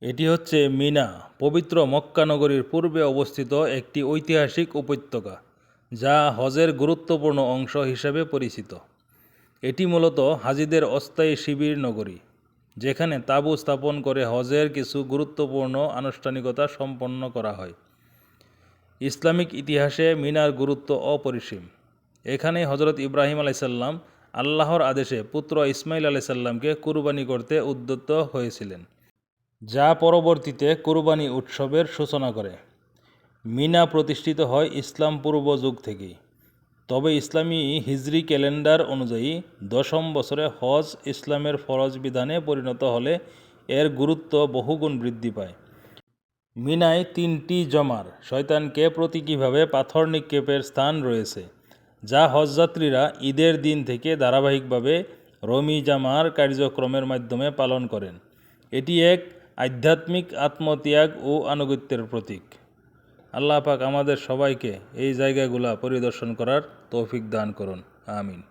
এটি হচ্ছে মিনা, পবিত্র মক্কা নগরীর পূর্বে অবস্থিত একটি ঐতিহাসিক উপত্যকা, যা হজের গুরুত্বপূর্ণ অংশ হিসেবে পরিচিত। এটি মূলত হাজিদের অস্থায়ী শিবির নগরী, যেখানে তাঁবু স্থাপন করে হজের কিছু গুরুত্বপূর্ণ আনুষ্ঠানিকতা সম্পন্ন করা হয়। ইসলামিক ইতিহাসে মিনার গুরুত্ব অপরিসীম। এখানেই হজরত ইব্রাহিম আলাইসাল্লাম আল্লাহর আদেশে পুত্র ইসমাইল আলাইসাল্লামকে কুরবানি করতে উদ্যত হয়েছিলেন, যা পরবর্তীতে কুরবানি উৎসবের সূচনা করে। মিনা প্রতিষ্ঠিত হয় ইসলাম পূর্ব যুগ থেকেই, তবে ইসলামী হিজরি ক্যালেন্ডার অনুযায়ী 10ম বছরে হজ ইসলামের ফরজ বিধানে পরিণত হলে এর গুরুত্ব বহুগুণ বৃদ্ধি পায়। মিনায় 3টি জমার শয়তানকে প্রতীকীভাবে পাথর নিক্ষেপের স্থান রয়েছে, যা হজযাত্রীরা ঈদের দিন থেকে ধারাবাহিকভাবে রমি জামার কার্যক্রমের মাধ্যমে পালন করেন। এটি এক আধ্যাত্মিক আত্মত্যাগ ও আনুগত্যের প্রতীক। আল্লাহ পাক আমাদের সবাইকে এই জায়গাগুলো পরিদর্শন করার তৌফিক দান করুন। আমিন।